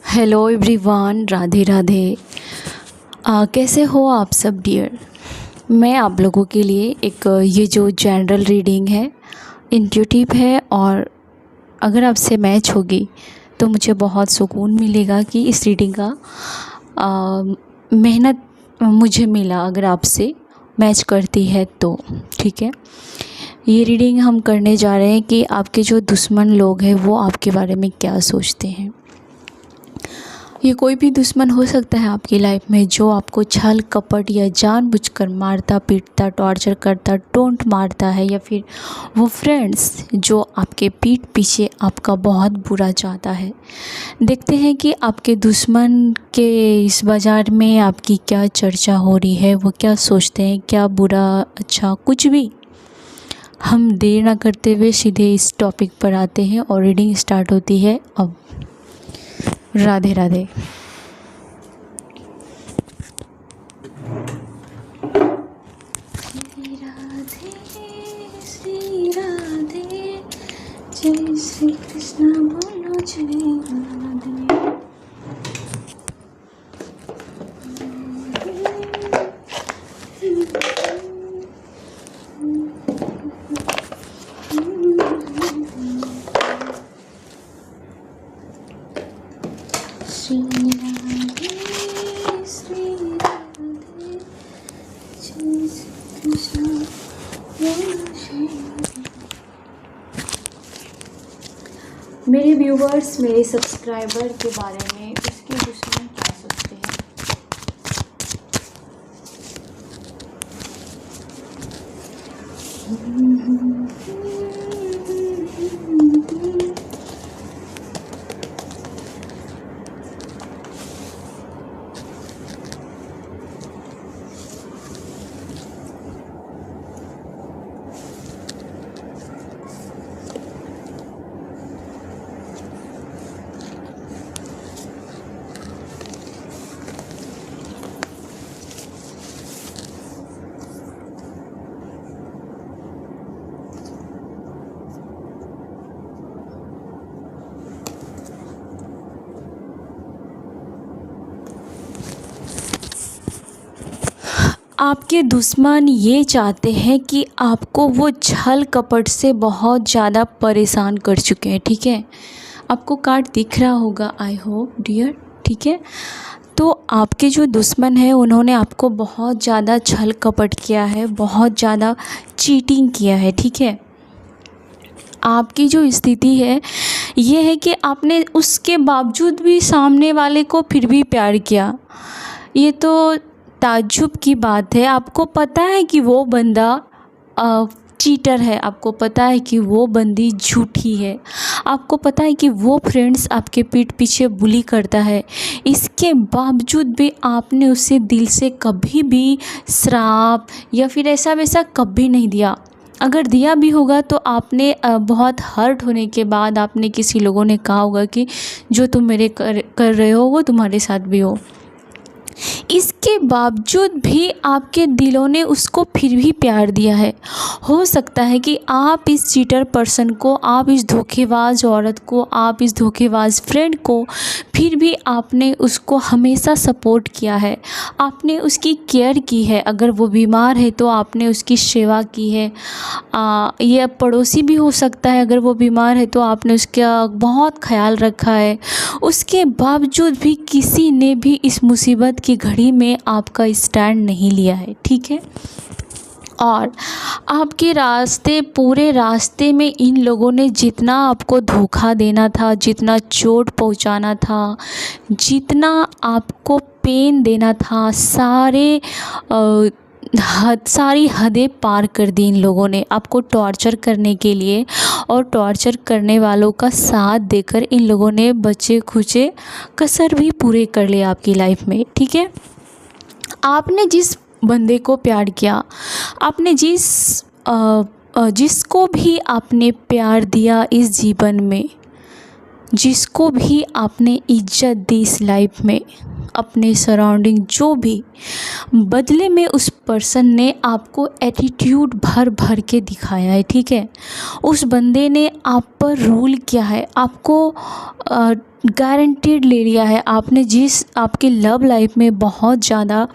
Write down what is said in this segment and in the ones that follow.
Hello everyone, Radhe Radhe. कैसे हो आप सब डियर। मैं आप लोगों के लिए एक ये जो जनरल रीडिंग है इंट्यूटिव है, और अगर आपसे मैच होगी तो मुझे बहुत सुकून मिलेगा कि इस रीडिंग का मेहनत मुझे मिला अगर आपसे मैच करती है तो। ठीक है, ये रीडिंग हम करने जा रहे हैं कि आपके जो दुश्मन लोग हैं वो आपके बारे में क्या सोचते हैं। ये कोई भी दुश्मन हो सकता है आपकी लाइफ में जो आपको छल कपट या जानबूझकर मारता पीटता टॉर्चर करता टोंट मारता है, या फिर वो फ्रेंड्स जो आपके पीठ पीछे आपका बहुत बुरा चाहता है। देखते हैं कि आपके दुश्मन के इस बाज़ार में आपकी क्या चर्चा हो रही है, वो क्या सोचते हैं, क्या बुरा अच्छा कुछ भी। हम देर ना करते हुए सीधे इस टॉपिक पर आते हैं और रीडिंग स्टार्ट होती है अब। राधे राधे। श्री राधे श्री राधे, जय श्री कृष्ण बोलो जय राधे। श्री राधे श्री राधे, जय श्री कृष्ण बोलो जय राधे। मेरे व्यूवर्स, मेरे सब्सक्राइबर के बारे में उसके दुश्मन क्या सोचते हैं। आपके दुश्मन ये चाहते हैं कि आपको वो छल कपट से बहुत ज़्यादा परेशान कर चुके हैं। ठीक है, आपको कार्ड दिख रहा होगा आई होप डियर। ठीक है, तो आपके जो दुश्मन है उन्होंने आपको बहुत ज़्यादा छल कपट किया है, बहुत ज़्यादा चीटिंग किया है। ठीक है, आपकी जो स्थिति है ये है कि आपने उसके बावजूद भी सामने वाले को फिर भी प्यार किया। ये तो ताज्जुब की बात है। आपको पता है कि वो बंदा चीटर है, आपको पता है कि वो बंदी झूठी है, आपको पता है कि वो फ्रेंड्स आपके पीठ पीछे बुली करता है। इसके बावजूद भी आपने उसे दिल से कभी भी श्राप या फिर ऐसा वैसा कभी नहीं दिया। अगर दिया भी होगा तो आपने बहुत हर्ट होने के बाद आपने किसी लोगों ने कहा होगा कि जो तुम मेरे कर रहे हो वो तुम्हारे साथ भी हो। इसके बावजूद भी आपके दिलों ने उसको फिर भी प्यार दिया है। हो सकता है कि आप इस चीटर पर्सन को, आप इस धोखेबाज औरत को, आप इस धोखेबाज फ्रेंड को फिर भी आपने उसको हमेशा सपोर्ट किया है, आपने उसकी केयर की है। अगर वो बीमार है तो आपने उसकी सेवा की है। यह पड़ोसी भी हो सकता है, अगर वो बीमार है तो आपने उसका बहुत ख्याल रखा है। उसके बावजूद भी किसी ने भी इस मुसीबत की घड़ी में आपका स्टैंड नहीं लिया है। ठीक है, और आपके रास्ते पूरे रास्ते में इन लोगों ने जितना आपको धोखा देना था, जितना चोट पहुंचाना था, जितना आपको पेन देना था, सारी हदें पार कर दी इन लोगों ने आपको टॉर्चर करने के लिए। और टॉर्चर करने वालों का साथ देकर इन लोगों ने बचे खुचे कसर भी पूरे कर लिए आपकी लाइफ में। ठीक है, आपने जिस बंदे को प्यार किया, आपने जिसको भी आपने प्यार दिया इस जीवन में, जिसको भी आपने इज्जत दी इस लाइफ में, अपने सराउंडिंग जो भी, बदले में उस पर्सन ने आपको एटीट्यूड भर भर के दिखाया है, ठीक है। उस बंदे ने आप पर रूल किया है, आपको गारंटीड ले लिया है। आपने जिस आपके लव लाइफ में बहुत ज़्यादा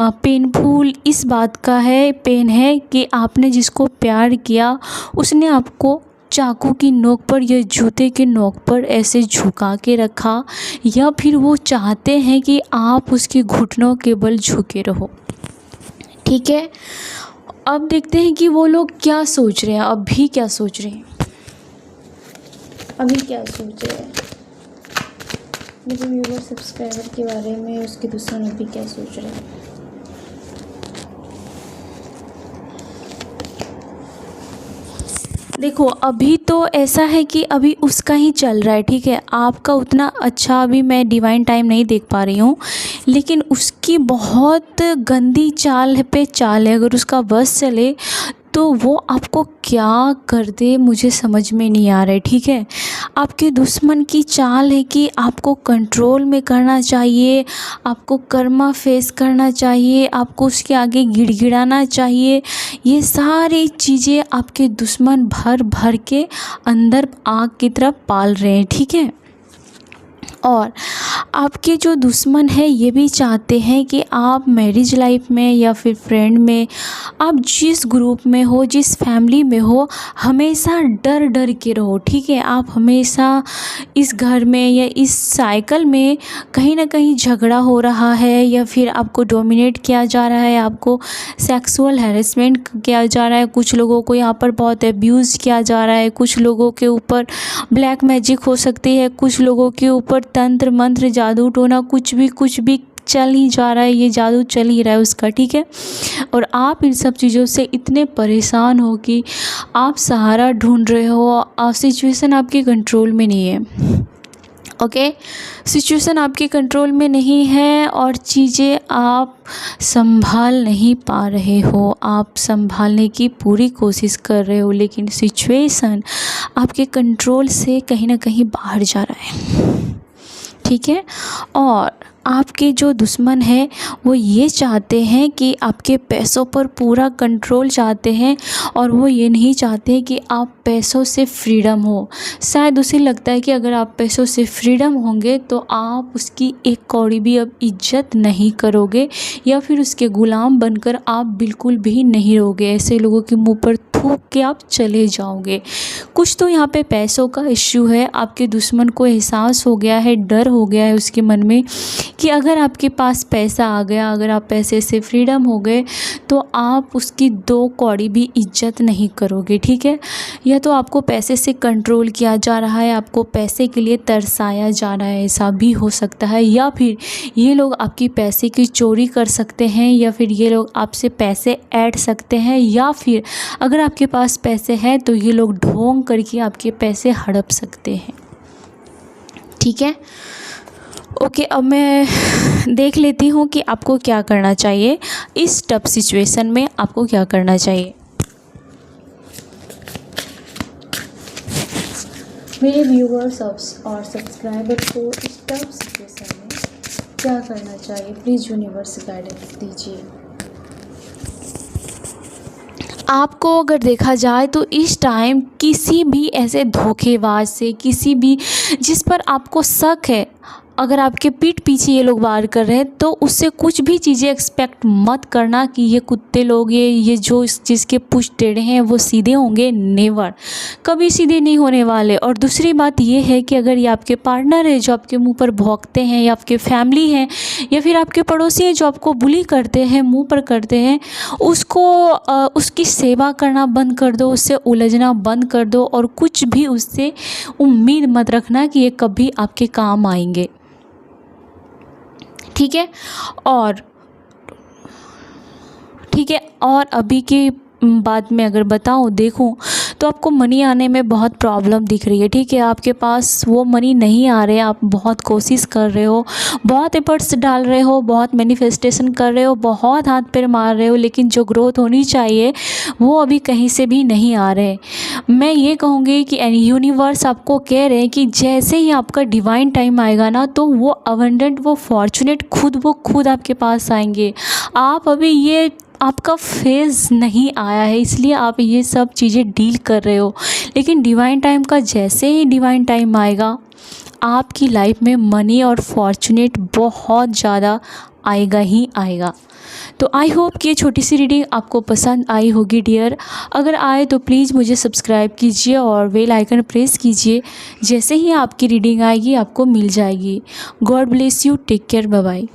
पेनफुल इस बात का है, पेन है कि आपने जिसको प्यार किया उसने आपको चाकू की नोक पर या जूते के नोक पर ऐसे झुका के रखा, या फिर वो चाहते हैं कि आप उसके घुटनों के बल झुके रहो, ठीक है। अब देखते हैं कि वो लोग क्या सोच रहे हैं, अभी क्या सोच रहे हैं, अभी क्या सोच रहे हैं मेरे व्यूअर सब्सक्राइबर के बारे में, उसके दुश्मन अभी क्या सोच रहे हैं। देखो अभी तो ऐसा है कि अभी उसका ही चल रहा है, ठीक है। आपका उतना अच्छा अभी मैं डिवाइन टाइम नहीं देख पा रही हूँ, लेकिन उसकी बहुत गंदी चाल पे चाल है। अगर उसका बस चले तो वो आपको क्या कर दे मुझे समझ में नहीं आ रहा है, ठीक है। आपके दुश्मन की चाल है कि आपको कंट्रोल में करना चाहिए, आपको कर्मा फेस करना चाहिए, आपको उसके आगे गिड़गिड़ाना चाहिए। ये सारी चीज़ें आपके दुश्मन भर भर के अंदर आग की तरफ पाल रहे हैं, ठीक है। और आपके जो दुश्मन है ये भी चाहते हैं कि आप मैरिज लाइफ में या फिर फ्रेंड में, आप जिस ग्रुप में हो, जिस फैमिली में हो, हमेशा डर डर के रहो, ठीक है। आप हमेशा इस घर में या इस साइकिल में कहीं ना कहीं झगड़ा हो रहा है, या फिर आपको डोमिनेट किया जा रहा है, आपको सेक्सुअल हैरेसमेंट किया जा रहा है, कुछ लोगों को यहाँ पर बहुत अब्यूज़ किया जा रहा है, कुछ लोगों के ऊपर ब्लैक मैजिक हो सकती है, कुछ लोगों के ऊपर तंत्र मंत्र जादू टोना कुछ भी चल ही जा रहा है, ये जादू चल ही रहा है उसका, ठीक है। और आप इन सब चीज़ों से इतने परेशान हो कि आप सहारा ढूंढ रहे हो। सिचुएशन आपके कंट्रोल में नहीं है, ओके। सिचुएशन आपके कंट्रोल में नहीं है और चीज़ें आप संभाल नहीं पा रहे हो। आप संभालने की पूरी कोशिश कर रहे हो, लेकिन सिचुएशन आपके कंट्रोल से कहीं ना कहीं बाहर जा रहा है, ठीक है। और आपके जो दुश्मन है वो ये चाहते हैं कि आपके पैसों पर पूरा कंट्रोल चाहते हैं, और वो ये नहीं चाहते कि आप पैसों से फ्रीडम हो। शायद उसे लगता है कि अगर आप पैसों से फ्रीडम होंगे तो आप उसकी एक कौड़ी भी अब इज्जत नहीं करोगे, या फिर उसके गुलाम बनकर आप बिल्कुल भी नहीं रहोगे। ऐसे लोगों के मुंह पर थूक के आप चले जाओगे। कुछ तो यहाँ पे पैसों का इश्यू है। आपके दुश्मन को एहसास हो गया है, डर हो गया है उसके मन में कि अगर आपके पास पैसा आ गया, अगर आप पैसे से फ्रीडम हो गए तो आप उसकी दो कौड़ी भी इज्जत नहीं करोगे, ठीक है। या तो आपको पैसे से कंट्रोल किया जा रहा है, आपको पैसे के लिए तरसाया जा रहा है, ऐसा भी हो सकता है। या फिर ये लोग आपकी पैसे की चोरी कर सकते हैं, या फिर ये लोग आपसे पैसे ऐड सकते हैं, या फिर अगर आपके पास पैसे हैं तो ये लोग ढोंग करके आपके पैसे हड़प सकते हैं, ठीक है। ओके, अब मैं देख लेती हूँ कि आपको क्या करना चाहिए इस टफ सिचुएशन में। आपको क्या करना चाहिए मेरे व्यूअर्स और सब्सक्राइबर को इस टफ सिचुएशन में क्या करना चाहिए, प्लीज़ यूनिवर्स गाइडेंस दीजिए। आपको अगर देखा जाए तो इस टाइम किसी भी ऐसे धोखेबाज से, किसी भी जिस पर आपको शक है, अगर आपके पीठ पीछे ये लोग वार कर रहे हैं तो उससे कुछ भी चीज़ें एक्सपेक्ट मत करना कि ये कुत्ते लोग, ये जो इस चीज़ के पुश टेढ़े हैं वो सीधे होंगे। नेवर, कभी सीधे नहीं होने वाले। और दूसरी बात ये है कि अगर ये आपके पार्टनर है जो आपके मुंह पर भौंकते हैं, या आपके फैमिली हैं, या फिर आपके पड़ोसी हैं जो आपको बुली करते हैं, मुंह पर करते हैं, उसकी सेवा करना बंद कर दो, उससे उलझना बंद कर दो, और कुछ भी उससे उम्मीद मत रखना कि ये कभी आपके काम आएंगे, ठीक है। और अभी की बात में अगर बताऊं, देखूं तो तो आपको मनी आने में बहुत प्रॉब्लम दिख रही है, ठीक है। आपके पास वो मनी नहीं आ रहे, आप बहुत कोशिश कर रहे हो, बहुत एफर्ट्स डाल रहे हो, बहुत मैनिफेस्टेशन कर रहे हो, बहुत हाथ पैर मार रहे हो, लेकिन जो ग्रोथ होनी चाहिए वो अभी कहीं से भी नहीं आ रहे। मैं ये कहूँगी कि यूनिवर्स आपको कह रहे हैं कि जैसे ही आपका डिवाइन टाइम आएगा ना, तो वो अबंडेंट, वो फॉर्चुनेट वो खुद आपके पास आएंगे। आप अभी ये आपका फेज़ नहीं आया है, इसलिए आप ये सब चीज़ें डील कर रहे हो, लेकिन डिवाइन टाइम का जैसे ही डिवाइन टाइम आएगा, आपकी लाइफ में मनी और फॉर्चुनेट बहुत ज़्यादा आएगा ही आएगा। तो आई होप कि ये छोटी सी रीडिंग आपको पसंद आई होगी डियर। अगर आए तो प्लीज़ मुझे सब्सक्राइब कीजिए और बेल आइकन प्रेस कीजिए, जैसे ही आपकी रीडिंग आएगी आपको मिल जाएगी। God bless you, take care, bye bye.